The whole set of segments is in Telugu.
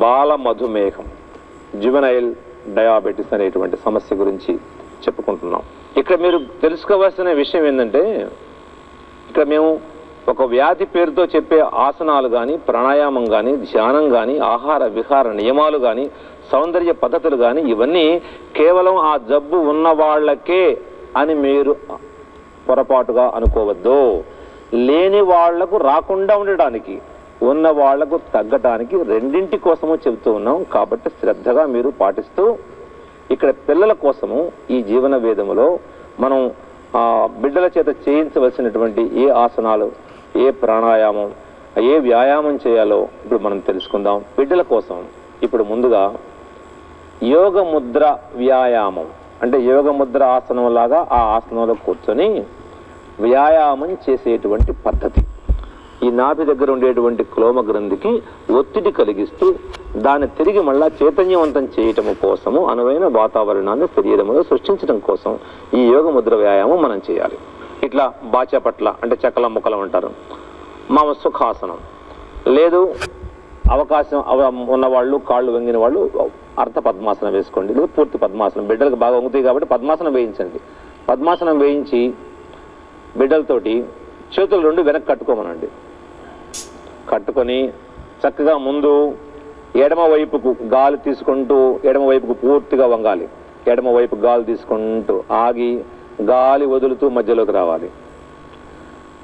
బాల మధుమేహం, జువెనైల్ డయాబెటిస్ అనేటువంటి సమస్య గురించి చెప్పుకుంటున్నాం. ఇక్కడ మీరు తెలుసుకోవాల్సిన విషయం ఏంటంటే, ఇక్కడ మేము ఒక వ్యాధి పేరుతో చెప్పే ఆసనాలు కానీ, ప్రాణాయామం కానీ, ధ్యానం కానీ, ఆహార విహార నియమాలు కానీ, సౌందర్య పద్ధతులు కానీ, ఇవన్నీ కేవలం ఆ జబ్బు ఉన్న వాళ్ళకే అని మీరు పొరపాటుగా అనుకోవద్దు. లేని వాళ్లకు రాకుండా ఉండడానికి, ఉన్న వాళ్లకు తగ్గటానికి రెండింటి కోసము చెబుతూ ఉన్నాం. కాబట్టి శ్రద్ధగా మీరు పాటిస్తూ, ఇక్కడ పిల్లల కోసము ఈ జీవన వేదములో మనం బిడ్డల చేత చేయించవలసినటువంటి ఏ ఆసనాలు, ఏ ప్రాణాయామం, ఏ వ్యాయామం చేయాలో ఇప్పుడు మనం తెలుసుకుందాం. బిడ్డల కోసం ఇప్పుడు ముందుగా యోగ ముద్ర వ్యాయామం, అంటే యోగ ముద్ర ఆసనం లాగా ఆ ఆసనంలో కూర్చొని వ్యాయామం చేసేటువంటి పద్ధతి. ఈ నాభి దగ్గర ఉండేటువంటి క్లోమ గ్రంథికి ఒత్తిడి కలిగిస్తూ దాన్ని తిరిగి మళ్ళా చైతన్యవంతం చేయటం కోసము అనువైన వాతావరణాన్ని శరీరంలో సృష్టించడం కోసం ఈ యోగ ముద్ర వ్యాయామం మనం చేయాలి. ఇట్లా బాచపట్ల అంటే చక్కల ముక్కలం అంటారు, మా సుఖాసనం, లేదు అవకాశం ఉన్నవాళ్ళు కాళ్ళు వంగిన వాళ్ళు అర్థ పద్మాసనం వేసుకోండి, లేదు పూర్తి పద్మాసనం. బిడ్డలకు బాగా వంగుతాయి కాబట్టి పద్మాసనం వేయించండి. పద్మాసనం వేయించి బిడ్డలతోటి చేతులు రెండు వెనక్కి కట్టుకోమనండి. కట్టుకొని చక్కగా ముందు ఎడమ వైపుకు గాలి తీసుకుంటూ ఎడమ వైపుకు పూర్తిగా వంగాలి. ఎడమ వైపు గాలి తీసుకుంటూ ఆగి గాలి వదులుతూ మధ్యలోకి రావాలి.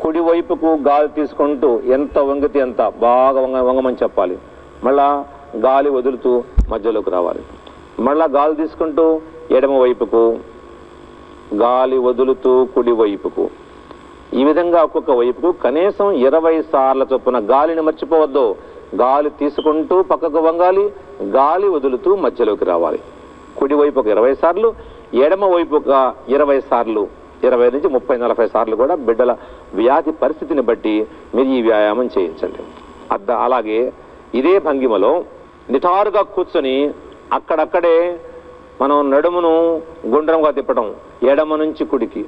కుడి వైపుకు గాలి తీసుకుంటూ ఎంత వంగితే ఎంత బాగా వంగమని చెప్పాలి. మళ్ళా గాలి వదులుతూ మధ్యలోకి రావాలి. మళ్ళా గాలి తీసుకుంటూ ఎడమ వైపుకు, గాలి వదులుతూ కుడి వైపుకు, ఈ విధంగా ఒక్కొక్క వైపుకు కనీసం 20 సార్ల చొప్పున. గాలిని మర్చిపోవద్దు. గాలి తీసుకుంటూ పక్కకు వంగాలి, గాలి వదులుతూ మధ్యలోకి రావాలి. కుడి వైపుకు 20 సార్లు, ఎడమ వైపుక 20 సార్లు, 20 నుంచి 30-40 సార్లు కూడా బిడ్డల వ్యాధి పరిస్థితిని బట్టి మీరు ఈ వ్యాయామం చేయించండి. అలాగే ఇదే భంగిమలో నిటారుగా కూర్చొని అక్కడక్కడే మనం నడుమును గుండ్రంగా తిప్పడం, ఎడమ నుంచి కుడికి.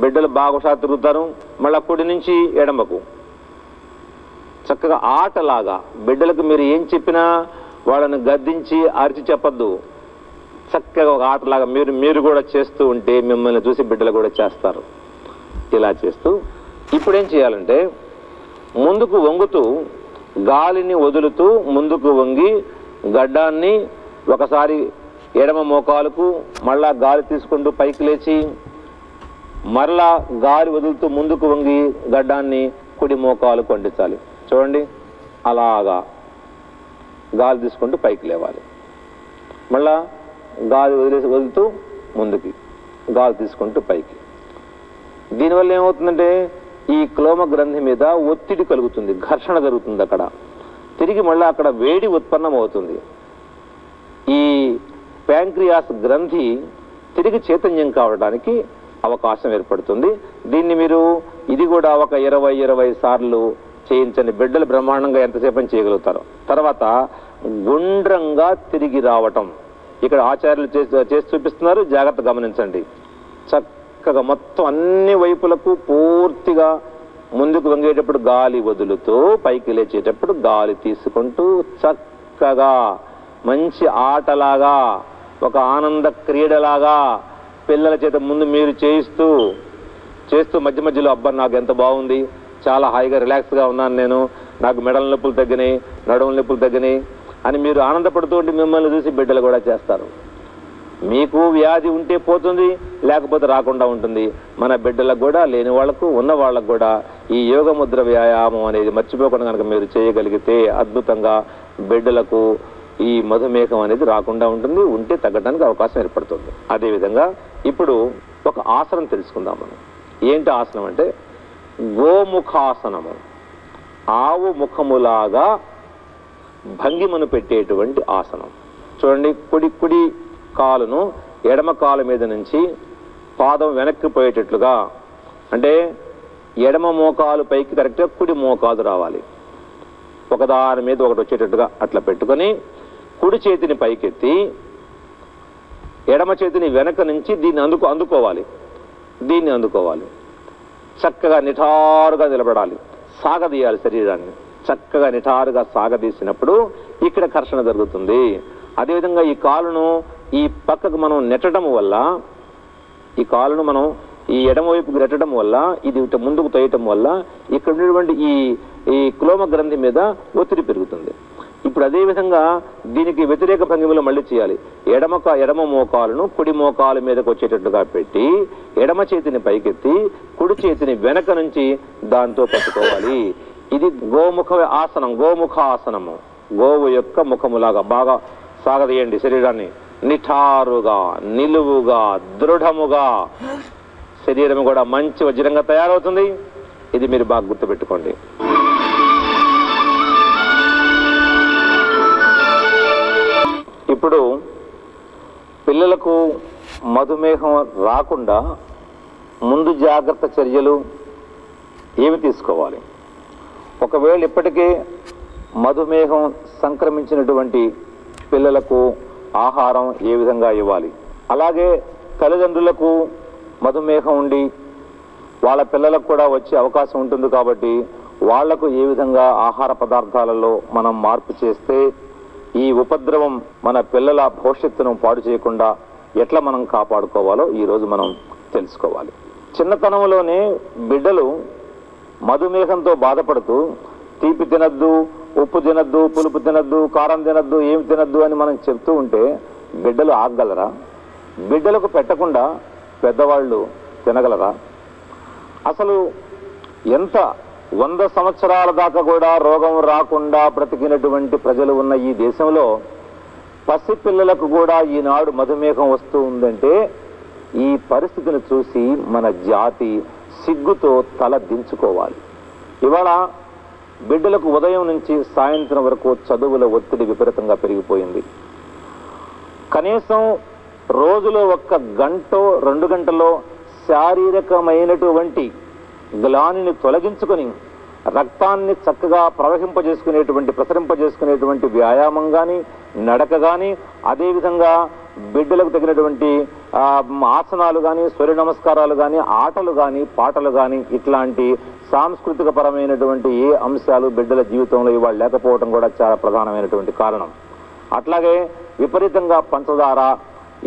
బిడ్డలు బాగా తిరుగుతారు, మళ్ళా కుడి నుంచి ఎడమకు. చక్కగా ఆటలాగా బిడ్డలకు మీరు ఏం చెప్పినా వాళ్ళని గద్దించి అరిచి చెప్పద్దు. చక్కగా ఒక ఆటలాగా మీరు కూడా చేస్తూ ఉంటే మిమ్మల్ని చూసి బిడ్డలు కూడా చేస్తారు. ఇలా చేస్తూ ఇప్పుడేం చేయాలంటే, ముందుకు వంగుతూ గాలిని వదులుతూ ముందుకు వంగి గడ్డాన్ని ఒకసారి ఎడమ మోకాలకు, మళ్ళా గాలి తీసుకుంటూ పైకి లేచి మరలా గాలి వదులుతూ ముందుకు వంగి గడ్డాన్ని కుడి మోకాలకు అంటించాలి. చూడండి, అలాగా గాలి తీసుకుంటూ పైకి లేవాలి. మళ్ళా గాలి వదులుతూ ముందుకి, గాలి తీసుకుంటూ పైకి. దీనివల్ల ఏమవుతుందంటే ఈ క్లోమ గ్రంథి మీద ఒత్తిడి కలుగుతుంది, ఘర్షణ జరుగుతుంది. అక్కడ తిరిగి మళ్ళీ అక్కడ వేడి ఉత్పన్నం అవుతుంది. ఈ ప్యాంక్రియాస్ గ్రంథి తిరిగి చైతన్యం కావడానికి అవకాశం ఏర్పడుతుంది. దీన్ని మీరు ఇది కూడా ఒక 20 సార్లు చేయించండి. బిడ్డలు బ్రహ్మాండంగా ఎంతసేపు చేయగలుగుతారు. తర్వాత గుండ్రంగా తిరిగి రావటం, ఇక్కడ ఆచార్యులు చేసి చూపిస్తున్నారు, జాగ్రత్త గమనించండి. చక్కగా మొత్తం అన్ని వైపులకు పూర్తిగా ముందుకు వంగేటప్పుడు గాలి వదులుతూ, పైకి లేచేటప్పుడు గాలి తీసుకుంటూ చక్కగా మంచి ఆటలాగా, ఒక ఆనంద క్రీడలాగా పిల్లల చేత ముందు మీరు చేస్తూ మధ్య మధ్యలో అబ్బా నాకు ఎంత బాగుంది, చాలా హాయిగా రిలాక్స్గా ఉన్నాను నేను, నాకు మెడల నొప్పులు తగ్గినాయి, నడుముల నొప్పులు తగ్గినాయి అని మీరు ఆనందపడుతూ ఉంటే మిమ్మల్ని చూసి బిడ్డలు కూడా చేస్తారు. మీకు వ్యాధి ఉంటే పోతుంది, లేకపోతే రాకుండా ఉంటుంది. మన బిడ్డలకు కూడా, లేని వాళ్లకు, ఉన్న వాళ్ళకు కూడా ఈ యోగ ముద్ర వ్యాయామం అనేది మర్చిపోకుండా కనుక మీరు చేయగలిగితే అద్భుతంగా బిడ్డలకు ఈ మధుమేహం అనేది రాకుండా ఉంటుంది, ఉంటే తగ్గడానికి అవకాశం ఏర్పడుతుంది. అదేవిధంగా ఇప్పుడు ఒక ఆసనం తెలుసుకుందాం మనం. ఏంటి ఆసనం అంటే గోముఖాసనము. ఆవు ముఖములాగా భంగిమను పెట్టేటువంటి ఆసనం. చూడండి, కుడి కాలును ఎడమ కాలు మీద నుంచి పాదం వెనక్కి పోయేటట్లుగా, అంటే ఎడమ మోకాలు పైకి కరెక్ట్గా కుడి మోకాలు రావాలి. ఒకదాని మీద ఒకటి వచ్చేటట్టుగా అట్లా పెట్టుకొని కుడి చేతిని పైకెత్తి ఎడమ చేతిని వెనక నుంచి దీన్ని అందుకోవాలి. చక్కగా నిటారుగా నిలబడాలి, సాగదీయాలి శరీరాన్ని. చక్కగా నిటారుగా సాగదీసినప్పుడు ఇక్కడ ఘర్షణ జరుగుతుంది. అదేవిధంగా ఈ కాలును ఈ పక్కకు మనం నెట్టడం వల్ల, ఈ కాలును మనం ఈ ఎడమవైపుకు నెట్టడం వల్ల, ఇది ముందుకు తోయటం వల్ల ఇక్కడ ఉన్నటువంటి ఈ క్లోమ గ్రంథి మీద ఒత్తిడి పెరుగుతుంది. ఇప్పుడు అదేవిధంగా దీనికి వ్యతిరేక భంగిమలో మళ్ళీ చేయాలి. ఎడమ మోకాలును కుడి మోకాలు మీదకి వచ్చేటట్టుగా పెట్టి ఎడమ చేతిని పైకెత్తి కుడి చేతిని వెనక నుంచి దాంతో పట్టుకోవాలి. ఇది గోముఖ ఆసనం, గోముఖ ఆసనము. గోవు యొక్క ముఖములాగా బాగా సాగదీయండి శరీరాన్ని. నిఠారుగా, నిలువుగా, దృఢముగా శరీరం కూడా మంచి వజ్రంగా తయారవుతుంది. ఇది మీరు బాగా గుర్తుపెట్టుకోండి. ఇప్పుడు పిల్లలకు మధుమేహం రాకుండా ముందు జాగ్రత్త చర్యలు ఏమి తీసుకోవాలి? ఒకవేళ ఇప్పటికే మధుమేహం సంక్రమించినటువంటి పిల్లలకు ఆహారం ఏ విధంగా ఇవ్వాలి? అలాగే తల్లిదండ్రులకు మధుమేహం ఉండి వాళ్ళ పిల్లలకు కూడా వచ్చే అవకాశం ఉంటుంది కాబట్టి వాళ్లకు ఏ విధంగా ఆహార పదార్థాలలో మనం మార్పు చేస్తే ఈ ఉపద్రవం మన పిల్లల భవిష్యత్తును పాడు చేయకుండా ఎట్లా మనం కాపాడుకోవాలో ఈరోజు మనం తెలుసుకోవాలి. చిన్నతనంలోనే బిడ్డలు మధుమేహంతో బాధపడుతూ తీపి తినద్దు, ఉప్పు తినద్దు, పులుపు తినద్దు, కారం తినద్దు, ఏమి తినద్దు అని మనం చెప్తూ ఉంటే బిడ్డలు ఆగగలరా? బిడ్డలకు పెట్టకుండా పెద్దవాళ్ళు తినగలరా? అసలు ఎంత 100 సంవత్సరాల దాకా కూడా రోగం రాకుండా బ్రతికినటువంటి ప్రజలు ఉన్న ఈ దేశంలో పసిపిల్లలకు కూడా ఈనాడు మధుమేహం వస్తూ ఉందంటే ఈ పరిస్థితిని చూసి మన జాతి సిగ్గుతో తల దించుకోవాలి. ఇవాళ బిడ్డలకు ఉదయం నుంచి సాయంత్రం వరకు చదువుల ఒత్తిడి విపరీతంగా పెరిగిపోయింది. కనీసం రోజులో 1 గంట 2 గంటలో శారీరకమైనటువంటి గ్లానిని తొలగించుకొని రక్తాన్ని చక్కగా ప్రసరింపజేసుకునేటువంటి వ్యాయామం కానీ, నడక కానీ, అదేవిధంగా బిడ్డలకు తగినటువంటి ఆసనాలు కానీ, సూర్య నమస్కారాలు కానీ, ఆటలు కానీ, పాటలు కానీ, ఇట్లాంటి సాంస్కృతిక పరమైనటువంటి ఏ అంశాలు బిడ్డల జీవితంలో ఇవాళ లేకపోవడం కూడా చాలా ప్రధానమైనటువంటి కారణం. అట్లాగే విపరీతంగా పంచదార,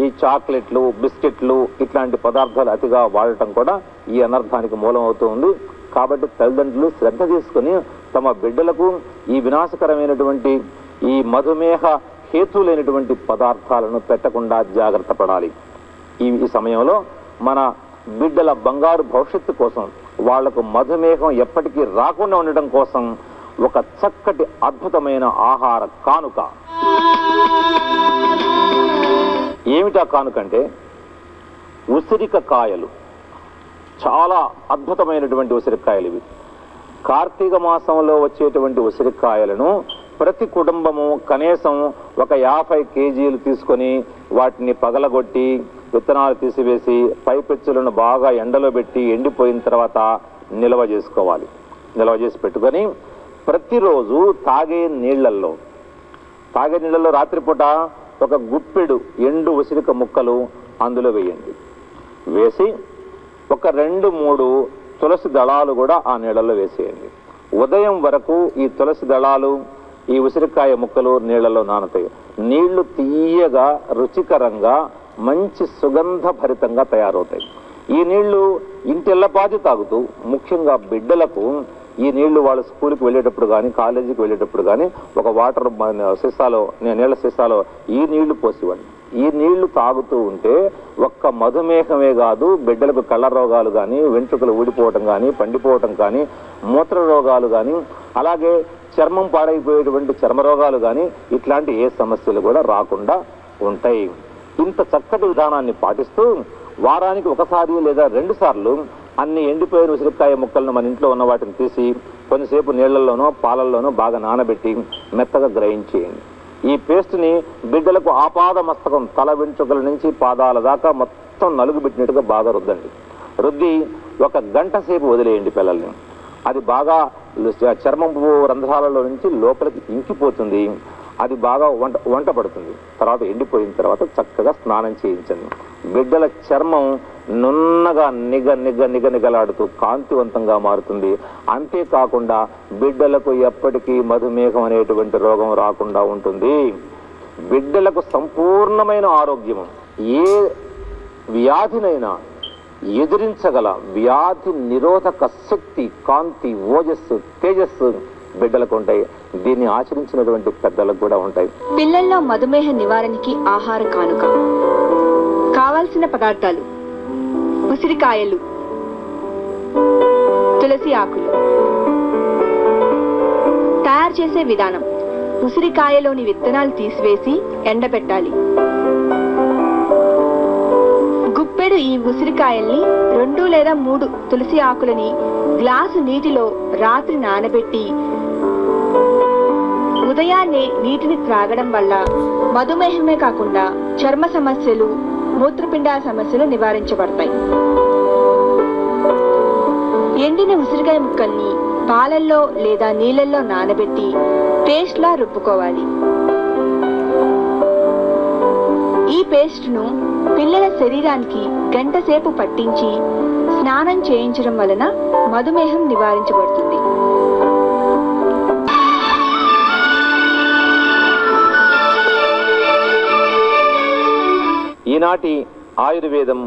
ఈ చాక్లెట్లు, బిస్కెట్లు ఇట్లాంటి పదార్థాలు అతిగా వాడటం కూడా ఈ అనర్థానికి మూలం అవుతూ ఉంది. కాబట్టి తల్లిదండ్రులు శ్రద్ధ తీసుకుని తమ బిడ్డలకు ఈ వినాశకరమైనటువంటి ఈ మధుమేహ హేతులైనటువంటి పదార్థాలను పెట్టకుండా జాగ్రత్త పడాలి. ఈ సమయంలో మన బిడ్డల బంగారు భవిష్యత్తు కోసం, వాళ్లకు మధుమేహం ఎప్పటికీ రాకుండా ఉండటం కోసం ఒక చక్కటి అద్భుతమైన ఆహార కానుక. ఏమిటా కానుకంటే ఉసిరిక కాయలు. చాలా అద్భుతమైనటువంటి ఉసిరికాయలు ఇవి. కార్తీక మాసంలో వచ్చేటువంటి ఉసిరికాయలను ప్రతి కుటుంబము కనీసం ఒక 50 కేజీలు తీసుకొని వాటిని పగలగొట్టి విత్తనాలు తీసివేసి పైపెచ్చులను బాగా ఎండలో పెట్టి ఎండిపోయిన తర్వాత నిల్వ చేసుకోవాలి. నిల్వ చేసి పెట్టుకొని ప్రతిరోజు తాగే నీళ్లలో రాత్రిపూట ఒక గుప్పెడు ఎండు ఉసిరిక ముక్కలు అందులో వేయండి. వేసి ఒక 2-3 తులసి దళాలు కూడా ఆ నీళ్ళల్లో వేసేయండి. ఉదయం వరకు ఈ తులసి దళాలు, ఈ ఉసిరికాయ ముక్కలు నీళ్లలో నానతాయి. నీళ్లు తీయగా, రుచికరంగా, మంచి సుగంధ భరితంగా తయారవుతాయి. ఈ నీళ్లు ఇంటిల్లపాది తాగుతూ, ముఖ్యంగా బిడ్డలకు ఈ నీళ్లు వాళ్ళు స్కూల్కి వెళ్ళేటప్పుడు కానీ, కాలేజీకి వెళ్ళేటప్పుడు కానీ ఒక వాటర్ సీసాలో, నీళ్ల సీసాలో ఈ నీళ్లు పోసివ్వండి. ఈ నీళ్లు తాగుతూ ఉంటే ఒక్క మధుమేహమే కాదు, బిడ్డలకు కళ్ళ రోగాలు కానీ, వెంట్రుకలు ఊడిపోవటం కానీ, పండిపోవటం కానీ, మూత్ర రోగాలు కానీ, అలాగే చర్మం పాడైపోయేటువంటి చర్మ రోగాలు కానీ, ఇట్లాంటి ఏ సమస్యలు కూడా రాకుండా ఉంటాయి. ఇంత చక్కటి విధానాన్ని పాటిస్తూ వారానికి 1 లేదా 2 సార్లు అన్ని ఎండిపోయిన ఉసిరికాయ ముక్కలను మన ఇంట్లో ఉన్న వాటిని తీసి కొంతసేపు నీళ్లలోనో పాలల్లోనో బాగా నానబెట్టి మెత్తగా గ్రైండ్ చేయండి. ఈ పేస్ట్ని బిడ్డలకు ఆపాద మస్తకం, తల వెంట్రుకల నుంచి పాదాల దాకా మొత్తం నలుగు పెట్టినట్టుగా బాగా రుద్దండి. రుద్ది 1 గంట సేపు వదిలేయండి పిల్లల్ని. అది బాగా చర్మపు రంధ్రాలలో నుంచి లోపలికి ఇంకిపోతుంది. అది బాగా వంట పడుతుంది. తర్వాత ఎండిపోయిన తర్వాత చక్కగా స్నానం చేయించండి. బిడ్డల చర్మం నున్నగా నిగలాడుతూ కాంతివంతంగా మారుతుంది. అంతేకాకుండా బిడ్డలకు ఎప్పటికీ మధుమేహం అనేటువంటి రోగం రాకుండా ఉంటుంది. బిడ్డలకు సంపూర్ణమైన ఆరోగ్యము, ఏ వ్యాధినైనా ఎదిరించగల వ్యాధి నిరోధక శక్తి, కాంతి, ఓజస్సు, తేజస్సు బిడ్డలకు ఉంటాయి. దీన్ని ఆచరించినటువంటి పెద్దలకు కూడా ఉంటాయి. పిల్లల్లో మధుమేహ నివారణకి ఆహార కానుక కావాల్సిన పదార్థాలు: ఉసిరికాయలు, తులసి ఆకులు. తయారు చేసే విధానం: ఉసిరికాయలోని విత్తనాలు తీసివేసి ఎండబెట్టాలి. గుప్పెడు ఈ ఉసిరికాయల్ని 2 లేదా 3 తులసి ఆకులని గ్లాసు నీటిలో రాత్రి నానబెట్టి ఉదయాన్నే నీటిని త్రాగడం వల్ల మధుమేహమే కాకుండా చర్మ సమస్యలు, మూత్రపిండాల సమస్యలు నివారించబడతాయి. ఎండిన ఉసిరికాయ ముక్కల్ని పాలల్లో లేదా నీళ్ళల్లో నానబెట్టి పేస్ట్లా రుబ్బుకోవాలి. ఈ పేస్ట్ను పిల్లల శరీరానికి గంట సేపు పట్టించి స్నానం చేయించడం వలన మధుమేహం నివారించబడుతుంది. ఈనాటి ఆయుర్వేదం,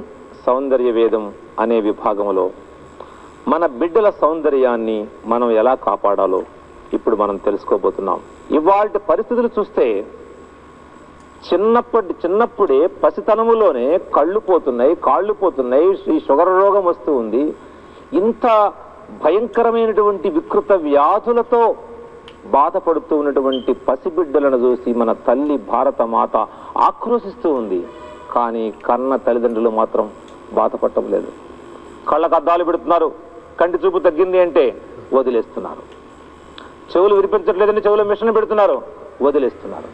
సౌందర్య వేదం అనే విభాగంలో మన బిడ్డల సౌందర్యాన్ని మనం ఎలా కాపాడాలో ఇప్పుడు మనం తెలుసుకోబోతున్నాం. ఇవాళ పరిస్థితులు చూస్తే చిన్నప్పుడే పసితనములోనే కళ్ళు పోతున్నాయి, కాళ్ళు పోతున్నాయి, ఈ షుగర్ రోగం వస్తూ ఉంది. ఇంత భయంకరమైనటువంటి వికృత వ్యాధులతో బాధపడుతూ ఉన్నటువంటి పసిబిడ్డలను చూసి మన తల్లి భారత మాత ఆక్రోశిస్తూ ఉంది. కానీ కన్న తల్లిదండ్రులు మాత్రం బాధపడటం లేదు. కళ్ళకు అద్దాలు పెడుతున్నారు, కంటి చూపు తగ్గింది అంటే వదిలేస్తున్నారు. చెవులు వినిపించట్లేదని చెవుల మిషన్ పెడుతున్నారు, వదిలేస్తున్నారు.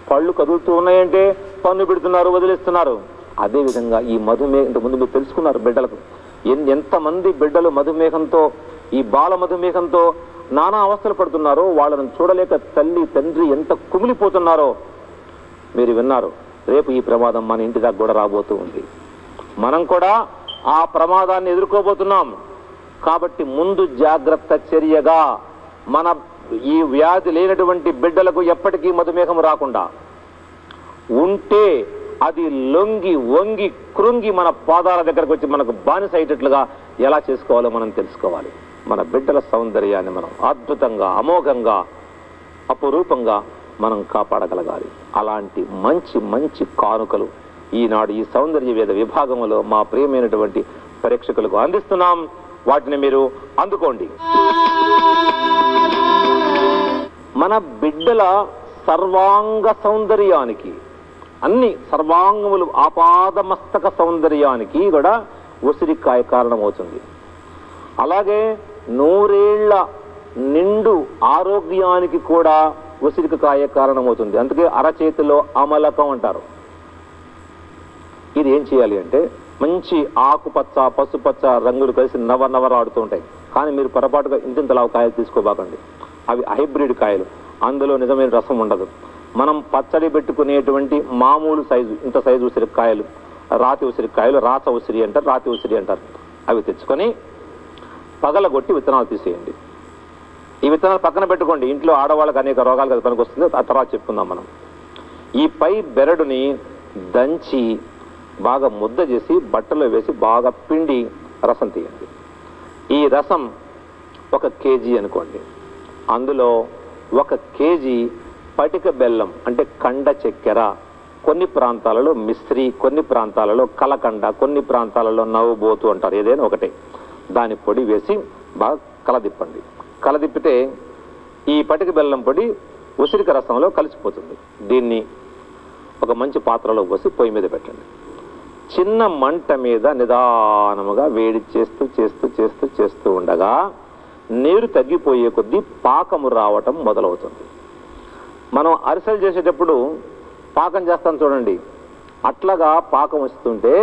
పళ్ళు కదులుతూ ఉన్నాయంటే పన్ను పెడుతున్నారు, వదిలేస్తున్నారు. అదేవిధంగా ఈ మధుమేహం, ఇంతకుముందు మీరు తెలుసుకున్నారు బిడ్డలకు ఎంతమంది బిడ్డలు మధుమేహంతో, ఈ బాల మధుమేహంతో నానా అవస్థలు పడుతున్నారో, వాళ్ళను చూడలేక తల్లి తండ్రి ఎంత కుమిలిపోతున్నారో మీరు విన్నారు. రేపు ఈ ప్రమాదం మన ఇంటి దాకా కూడా రాబోతూ ఉంది. మనం కూడా ఆ ప్రమాదాన్ని ఎదుర్కోబోతున్నాం. కాబట్టి ముందు జాగ్రత్త చర్యగా మన ఈ వ్యాధి లేనటువంటి బిడ్డలకు ఎప్పటికీ మధుమేహం రాకుండా ఉంటే అది లొంగి వంగి కృంగి మన పాదాల దగ్గరకు వచ్చి మనకు బానిస అయ్యేటట్లుగా ఎలా చేసుకోవాలో మనం తెలుసుకోవాలి. మన బిడ్డల సౌందర్యాన్ని మనం అద్భుతంగా, అమోఘంగా, అపురూపంగా మనం కాపాడగలగాలి. అలాంటి మంచి మంచి కానుకలు ఈనాడు ఈ సౌందర్య వేద విభాగంలో మా ప్రియమైనటువంటి ప్రేక్షకులకు అందిస్తున్నాం. వాటిని మీరు అందుకోండి. మన బిడ్డల సర్వాంగ సౌందర్యానికి, అన్ని సర్వాంగములు ఆపాదమస్తక సౌందర్యానికి కూడా ఉసిరికాయ కారణమవుతుంది. అలాగే 100 ఏళ్ల నిండు ఆరోగ్యానికి కూడా ఉసిరికాయ కారణమవుతుంది. అందుకే అరచేతిలో అమలకం అంటారు. ఇది ఏం చేయాలి అంటే, మంచి ఆకుపచ్చ, పసుపచ్చ రంగులు కలిసి నవరాడుతూ ఉంటాయి. కానీ మీరు పొరపాటుగా ఇంతింతలావు కాయలు తీసుకోబాకండి. అవి హైబ్రిడ్ కాయలు, అందులో నిజమైన రసం ఉండదు. మనం పచ్చడి పెట్టుకునేటువంటి మామూలు సైజు, ఇంత సైజు ఉసిరికాయలు, రాతి ఉసిరికాయలు, రాచ ఉసిరి అంటారు, రాతి ఉసిరి అంటారు. అవి తెచ్చుకొని పగలగొట్టి విత్తనాలు తీసేయండి. ఈ విత్తనాలు పక్కన పెట్టుకోండి. ఇంట్లో ఆడవాళ్ళకి అనేక రోగాలు కదా పనికి వస్తుంది, ఆ తర్వాత చెప్పుకుందాం మనం. ఈ పై బెరడుని దంచి బాగా ముద్ద చేసి బట్టలో వేసి బాగా పిండి రసం తీయండి. ఈ రసం 1 కేజీ అనుకోండి. అందులో 1 కేజీ పటిక బెల్లం అంటే కండ చక్కెర, కొన్ని ప్రాంతాలలో మిశ్రీ, కొన్ని ప్రాంతాలలో కలకండ, కొన్ని ప్రాంతాలలో నవ్వుబోతు అంటారు, ఏదైనా ఒకటే. దాని పొడి వేసి బాగా కలదిప్పండి. కలదిప్పితే ఈ పటిక బెల్లం పొడి ఉసిరిక రసంలో కలిసిపోతుంది. దీన్ని ఒక మంచి పాత్రలో పోసి పొయ్యి మీద పెట్టండి. చిన్న మంట మీద నిదానముగా వేడి చేస్తూ చేస్తూ చేస్తూ చేస్తూ ఉండగా నీరు తగ్గిపోయే కొద్దీ పాకము రావటం మొదలవుతుంది. మనం అరిసెలు చేసేటప్పుడు పాకం చేస్తాం చూడండి, అట్లాగా పాకం వస్తుంటే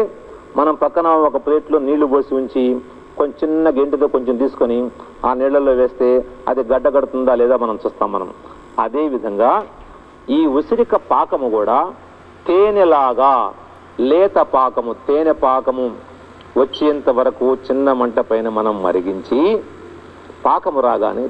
మనం పక్కన ఒక ప్లేట్లో నీళ్లు పోసి ఉంచి కొంచెం చిన్న గెంటితో కొంచెం తీసుకొని ఆ నీళ్లలో వేస్తే అది గడ్డ కడుతుందా లేదా మనం చూస్తాం మనం. అదేవిధంగా ఈ ఉసిరిక పాకము కూడా తేనెలాగా, లేత పాకము, తేనె పాకము వచ్చేంత వరకు చిన్న మంట పైన మనం మరిగించి పాకము రాగానే